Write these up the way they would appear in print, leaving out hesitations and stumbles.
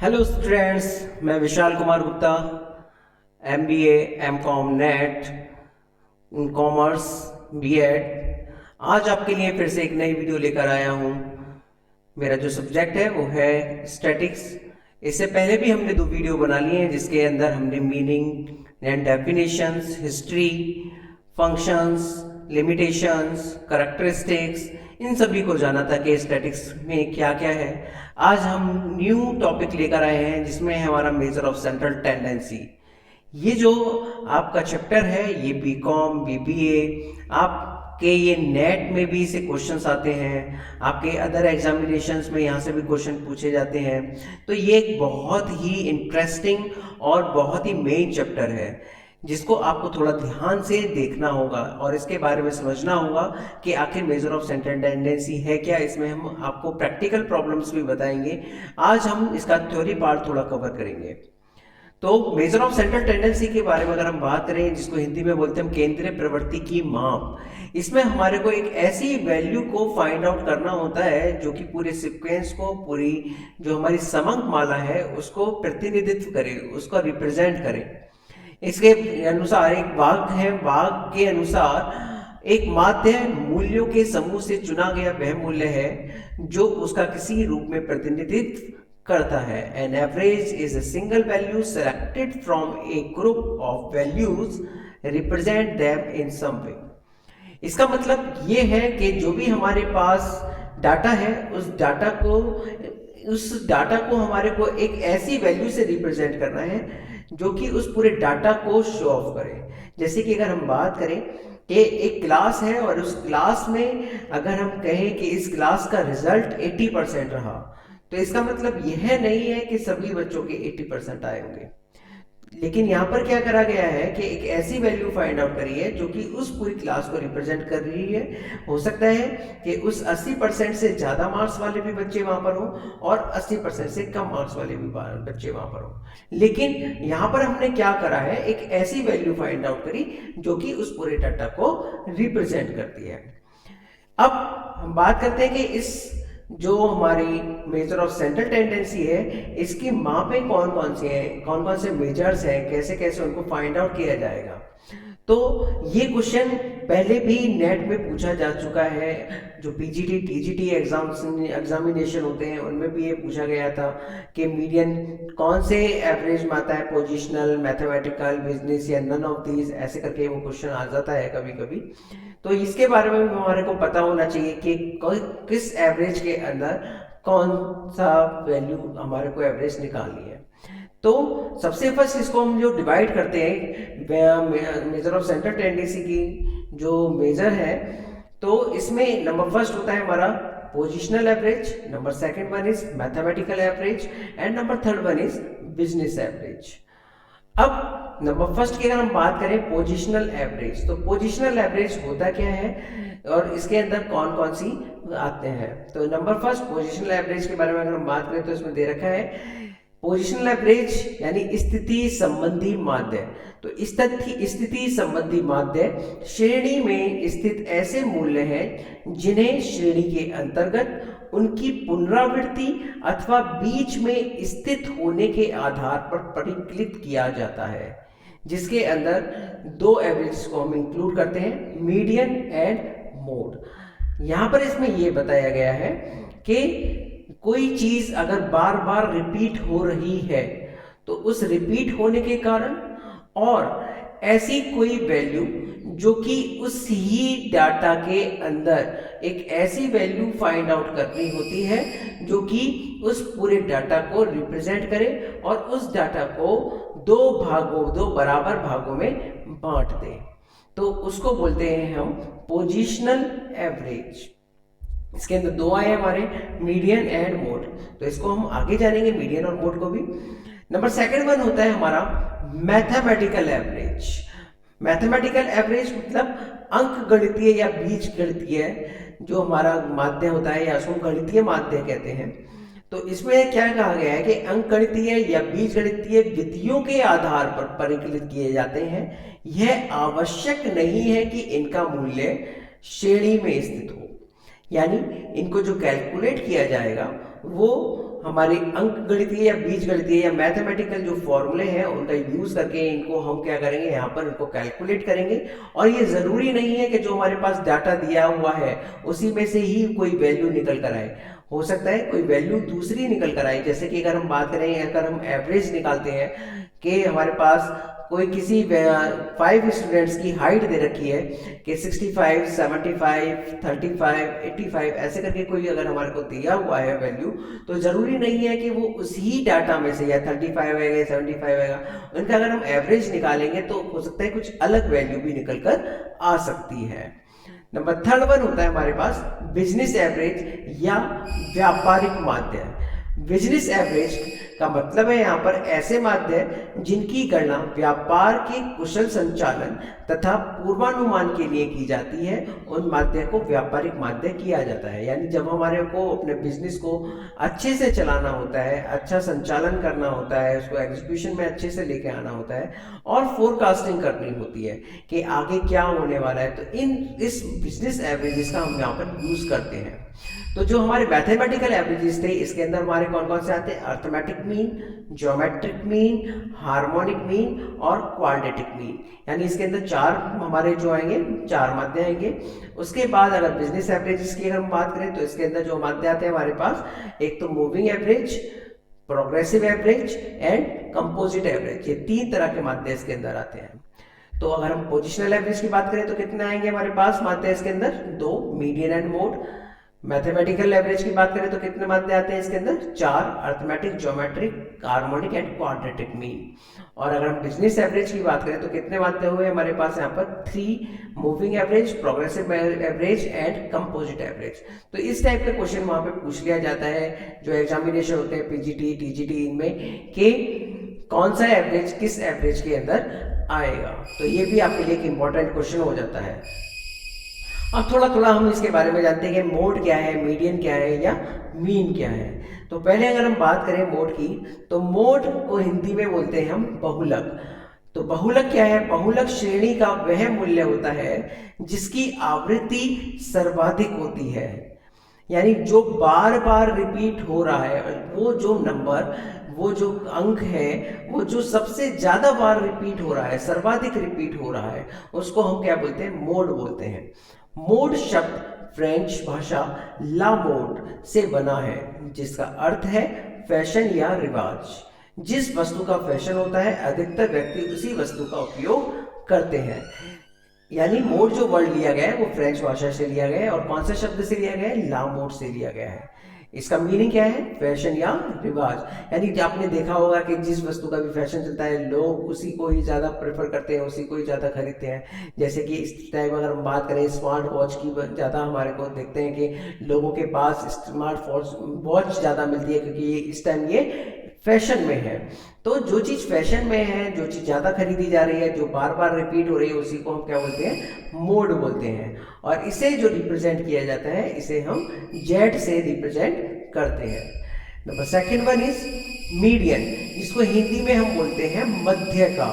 Hello students, मैं Vishal Kumar Gupta, MBA, MCOM, NET, commerce, BEd। आज आपके लिए फिर से एक नई वीडियो लेकर आया हूँ। मेरा जो सब्जेक्ट है वो है स्टैटिक्स। इससे पहले भी हमने 2 वीडियो बना लिए हैं जिसके अंदर हमने meaning and definitions, history, functions, limitations, characteristics, इन सभी को जाना था कि स्टैटिक्स में क्या क्या है। आज हम न्यू टॉपिक लेकर आए हैं जिसमें है हमारा मेजर ऑफ सेंट्रल टेंडेंसी। ये जो आपका चैप्टर है ये BCom, BBA, आपके ये नेट में भी इसे क्वेश्चंस आते हैं, आपके अदर एग्जामिनेशंस में यहाँ से भी क्वेश्चन पूछे जाते हैं। तो ये एक बहुत ही इंटरेस्टिंग और बहुत ही मेन चैप्टर है जिसको आपको थोड़ा ध्यान से देखना होगा और इसके बारे में समझना होगा कि आखिर मेजर ऑफ सेंट्रल टेंडेंसी है क्या। इसमें हम आपको प्रैक्टिकल प्रॉब्लम्स भी बताएंगे। आज हम इसका थ्योरी पार्ट थोड़ा कवर करेंगे। तो मेजर ऑफ सेंट्रल टेंडेंसी के बारे में अगर हम बात करें, जिसको हिंदी में बोलते हैं हम केंद्रीय प्रवृत्ति की माप, इसमें हमारे को एक ऐसी वैल्यू को फाइंड आउट करना होता है जो कि पूरे सीक्वेंस को, पूरी जो हमारी समंक माला है उसको प्रतिनिधित्व करे, उसको रिप्रेजेंट करे। इसके अनुसार एक वाक्य है, वाक्य के अनुसार एक माध्य मूल्यों के समूह से चुना गया वह मूल्य है जो उसका किसी रूप में प्रतिनिधित्व करता है। An average is a single value selected from a group of values, represent them in some way। इसका मतलब ये है कि जो भी हमारे पास डाटा है उस डाटा को हमारे को एक ऐसी वैल्यू से रिप्रेजेंट करना है जो कि उस पूरे डाटा को शो ऑफ करे। जैसे कि अगर हम बात करें कि एक क्लास है और उस क्लास में अगर हम कहें कि इस क्लास का रिजल्ट 80% रहा, तो इसका मतलब यह नहीं है कि सभी बच्चों के 80% आए होंगे। लेकिन यहाँ पर क्या करा गया है कि एक ऐसी वैल्यू फाइंड आउट करी है जो कि उस पूरी क्लास को रिप्रेजेंट कर रही है। हो सकता है कि उस 80% से ज़्यादा मार्क्स वाले भी बच्चे वहाँ पर हों और 80% से कम मार्क्स वाले भी बच्चे वहाँ पर हों। लेकिन यहाँ पर हमने क्या करा है, एक ऐसी वैल्यू फाइंड आउट करी जो कि उस पूरे डाटा को रिप्रेजेंट करती है। अब हम बात करते हैं कि इस जो हमारी मेजर ऑफ सेंट्रल टेंडेंसी है इसकी मापें कौन कौन सी हैं, कौन कौन से मेजर्स हैं, कैसे कैसे उनको फाइंड आउट किया जाएगा। तो ये क्वेश्चन पहले भी नेट में पूछा जा चुका है। जो PGT TGT एग्जामिनेशन होते हैं उनमें भी ये पूछा गया था कि मीडियन कौन से एवरेज में आता है, पोजिशनल, मैथमेटिकल, बिजनेस या नन ऑफ दीज, ऐसे करके वो क्वेश्चन आ जाता है कभी कभी। तो इसके बारे में हमारे को पता होना चाहिए कि किस एवरेज के अंदर कौन सा वैल्यू हमारे को एवरेज निकालनी है। तो सबसे फर्स्ट इसको हम जो डिवाइड करते हैं मेजर ऑफ सेंट्रल टेंडेंसी की जो मेजर है, तो इसमें नंबर फर्स्ट होता है हमारा positional average, number second one is mathematical average and number third one is business average. अब नंबर फर्स्ट की अगर हम बात करें पोजिशनल एवरेज, तो पोजिशनल एवरेज होता क्या है और इसके अंदर कौन कौन सी आते हैं। तो नंबर फर्स्ट पोजिशनल एवरेज के बारे में अगर हम बात करें तो इसमें दे रखा है पोजिशनल एवरेज यानी स्थिति संबंधी माध्य। तो स्थिति संबंधी माध्य श्रेणी में स्थित ऐसे मूल्य हैं जिन्हें श्रेणी के अंतर्गत उनकी पुनरावृत्ति अथवा बीच में स्थित होने के आधार पर परिकलित किया जाता है, जिसके अंदर 2 एवरेज को हम इंक्लूड करते हैं, मीडियन एंड मोड। यहां पर इसमें यह बताया गया है कि कोई चीज अगर बार बार रिपीट हो रही है तो उस रिपीट होने के कारण और ऐसी कोई वैल्यू जो कि उस ही डाटा के अंदर एक ऐसी वैल्यू फाइंड आउट करनी होती है जो कि उस पूरे डाटा को रिप्रेजेंट करे और उस डाटा को 2 बराबर भागों में बांट दे, तो उसको बोलते हैं हम पोजिशनल एवरेज। इसके अंदर 2 आए हमारे, मीडियन एंड मोड, तो इसको हम आगे जानेंगे मीडियन और मोड को भी। नंबर सेकंड वन होता है हमारा मैथमेटिकल एवरेज। मैथमेटिकल एवरेज मतलब अंक गणितीय या बीज गणितीय जो हमारा माध्य होता है या उसको गणितीय माध्य कहते हैं। तो इसमें क्या कहा गया है कि अंक गणितीय या बीज गणितीय विधियों के आधार पर परिकलित किए जाते हैं। यह आवश्यक नहीं है कि इनका मूल्य श्रेणी में स्थित हो, यानी इनको जो कैलकुलेट किया जाएगा वो हमारी अंक गणितीय या बीज गणितीय या मैथमेटिकल जो फॉर्मूले हैं उनका यूज करके इनको हम क्या करेंगे, यहाँ पर इनको कैलकुलेट करेंगे। और ये जरूरी नहीं है कि जो हमारे पास डाटा दिया हुआ है उसी में से ही कोई वैल्यू निकल कर आए, हो सकता है कोई वैल्यू दूसरी निकल कर आए। जैसे कि अगर हम बात करें, अगर हम एवरेज निकालते हैं कि हमारे पास कोई किसी 5 स्टूडेंट्स की हाइट दे रखी है कि 65, 75, 35, 85 ऐसे करके कोई अगर हमारे को दिया हुआ है वैल्यू, तो जरूरी नहीं है कि वो उसी डाटा में से या 35 आएगा, 75 आएगा, उनका अगर हम एवरेज निकालेंगे तो हो सकता है कुछ अलग वैल्यू भी निकल कर आ सकती है। नंबर थर्ड वन होता है हमारे पास बिजनेस एवरेज या व्यापारिक माध्य। बिजनेस एवरेज का मतलब है यहाँ पर ऐसे माध्य जिनकी गणना व्यापार के कुशल संचालन तथा पूर्वानुमान के लिए की जाती है, उन माध्य को व्यापारिक माध्य किया जाता है। यानी जब हमारे को अपने बिजनेस को अच्छे से चलाना होता है, अच्छा संचालन करना होता है, उसको एग्जीक्यूशन में अच्छे से लेके आना होता है और फोरकास्टिंग करनी होती है कि आगे क्या होने वाला है, तो इस बिजनेस एवरेजेस का हम यहाँ पर यूज करते हैं। तो जो हमारे मैथमेटिकल एवरेजेस थे इसके अंदर हमारे कौन कौन से आते हैं, arithmetic mean, geometric mean, harmonic mean और क्वाड्रेटिक मीन। यानी इसके अंदर 4 हमारे जो आएंगे, 4 माध्य आएंगे। उसके बाद अगर बिजनेस एवरेजेस की अगर हम बात करें तो इसके अंदर जो माध्य आते हैं हमारे पास, एक तो moving average, progressive average and composite average, ये 3 तरह के माध्य इसके अंदर आते हैं। तो अगर हम पोजिशनल एवरेज की बात करें तो कितने आएंगे हमारे पास माध्य इसके अंदर, 2, median and mode. Mathematical average की बात करें तो कितने माध्य आते हैं इसके अंदर, 4, arithmetic, geometric, harmonic and quadratic mean. और अगर हम बिजनेस एवरेज की बात करें तो कितने माध्य हुए हमारे पास यहाँ पर, 3, moving average, progressive average and composite average. तो इस टाइप के क्वेश्चन वहां पे पूछ लिया जाता है जो एग्जामिनेशन होते हैं पीजीटी, टीजीटी, इनमें कि कौन सा एवरेज किस एवरेज के अंदर आएगा। तो ये भी आपके लिए एक इंपॉर्टेंट क्वेश्चन हो जाता है। अब थोड़ा थोड़ा हम इसके बारे में जानते हैं कि मोड क्या है, मीडियन क्या है या मीन क्या है। तो पहले अगर हम बात करें मोड की, तो मोड को हिंदी में बोलते हैं हम बहुलक। तो बहुलक क्या है, बहुलक श्रेणी का वह मूल्य होता है जिसकी आवृत्ति सर्वाधिक होती है। यानी जो बार बार रिपीट हो रहा है, वो जो नंबर, वो जो अंक है, वो जो सबसे ज्यादा बार रिपीट हो रहा है, सर्वाधिक रिपीट हो रहा है, उसको हम क्या बोलते हैं, मोड बोलते हैं। मोड शब्द फ्रेंच भाषा ला मोड से बना है, जिसका अर्थ है फैशन या रिवाज। जिस वस्तु का फैशन होता है अधिकतर व्यक्ति उसी वस्तु का उपयोग करते हैं। यानी मोड जो वर्ड लिया गया है वो फ्रेंच भाषा से लिया गया है और कौन से शब्द से लिया गया है, ला मोड से लिया गया है। इसका मीनिंग क्या है, फैशन या रिवाज। यानी कि आपने देखा होगा कि जिस वस्तु का भी फैशन चलता है लोग उसी को ही ज़्यादा प्रेफर करते हैं, उसी को ही ज़्यादा खरीदते हैं। जैसे कि इस टाइम अगर हम बात करें स्मार्ट वॉच की, ज़्यादा हमारे को देखते हैं कि लोगों के पास स्मार्ट वॉच ज़्यादा मिलती है क्योंकि इस टाइम ये फैशन में है। तो जो चीज़ फैशन में है, जो चीज़ ज़्यादा खरीदी जा रही है, जो बार बार रिपीट हो रही है, उसी को हम क्या बोलते हैं, मोड बोलते हैं। और इसे जो रिप्रेजेंट किया जाता है इसे हम जेड से रिप्रेजेंट करते हैं। Number second one is median, जिसको हिंदी में हम बोलते हैं मध्य का।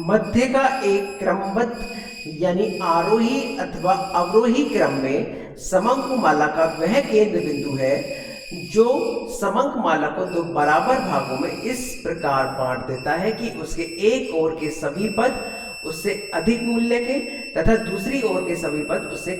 मध्य का एक क्रमबद्ध यानी आरोही अथवा अवरोही क्रम में समंकमाला का वह केंद्र बिंदु है जो समंकमाला को 2 बराबर भागों में इस प्रकार बांट देता है कि उसके एक ओर के सभी पद उससे अधिक मूल्य के तथा दूसरी ओर के सभी पद उससे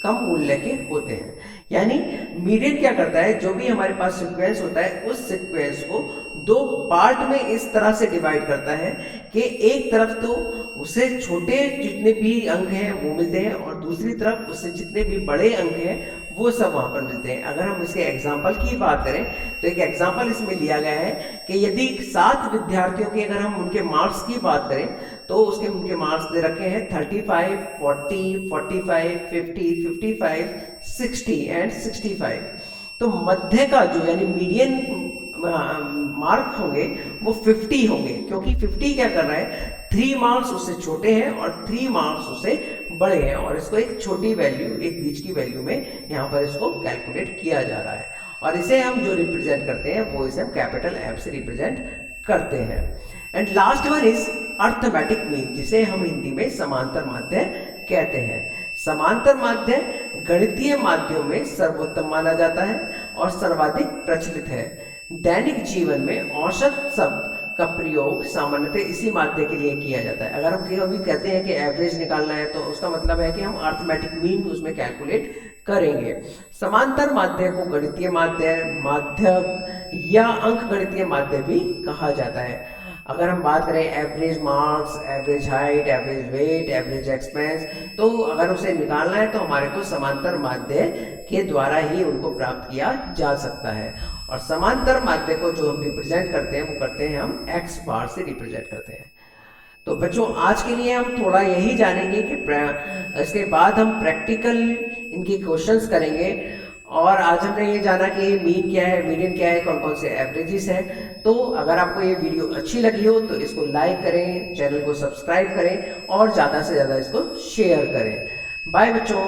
कम मूल्य के होते हैं। यानी मीडियन क्या करता है, जो भी हमारे पास सीक्वेंस होता है उस सीक्वेंस को 2 पार्ट में इस तरह से डिवाइड करता है कि एक तरफ तो उससे छोटे जितने भी अंक हैं वो मिलते हैं और दूसरी तरफ उससे जितने भी बड़े अंक हैं वो सब वहाँ पर मिलते हैं। अगर हम इसके एग्जाम्पल की बात करें तो एक एग्जाम्पल इसमें लिया गया है कि यदि 7 विद्यार्थियों के अगर हम उनके मार्क्स की बात करें तो उनके मार्क्स दे रखे हैं 35, 40, 45, 50, 55, 60 एंड 65। तो मध्य का जो यानी मीडियन मार्क होंगे वो 50 होंगे, क्योंकि 50 क्या कर रहा है, 3 मार्क्स उससे छोटे हैं और 3 मार्क्स उससे बड़े हैं और इसको एक छोटी वैल्यू, एक बीच की वैल्यू में यहाँ पर इसको कैलकुलेट किया जा रहा है। और इसे हम जो रिप्रेजेंट करते हैं वो इसे हम कैपिटल एफ से रिप्रेजेंट करते हैं। And last one is arithmetic mean, जिसे हम हिंदी में समांतर माध्य कहते हैं। समांतर माध्य गणितीय माध्यों में सर्वोत्तम माना जाता है और सर्वाधिक प्रचलित है। दैनिक जीवन में औसत शब्द का प्रयोग सामान्यतः इसी माध्य के लिए किया जाता है। अगर हम कभी कहते हैं कि एवरेज निकालना है तो उसका मतलब है कि हम अर्थमेटिक मीन उसमें कैलकुलेट करेंगे। समांतर माध्य को गणितीय माध्य, माध्यक या अंकगणितीय माध्य भी कहा जाता है। अगर हम बात करें average marks, average height, average weight, average expense, तो अगर उसे निकालना है तो हमारे को समांतर माध्य के द्वारा ही उनको प्राप्त किया जा सकता है। और समांतर माध्य को जो हम रिप्रेजेंट करते हैं वो करते हैं हम एक्स बार से रिप्रेजेंट करते हैं। तो बच्चों आज के लिए हम थोड़ा यही जानेंगे कि इसके बाद हम प्रैक्टिकल इनके क्वेश्चंस करेंगे। और आज हमने ये जाना कि मीन क्या है, मीडियन क्या है, कौन कौन से एवरेजेस है। तो अगर आपको ये वीडियो अच्छी लगी हो तो इसको लाइक करें, चैनल को सब्सक्राइब करें और ज़्यादा से ज़्यादा इसको शेयर करें। बाय बच्चों।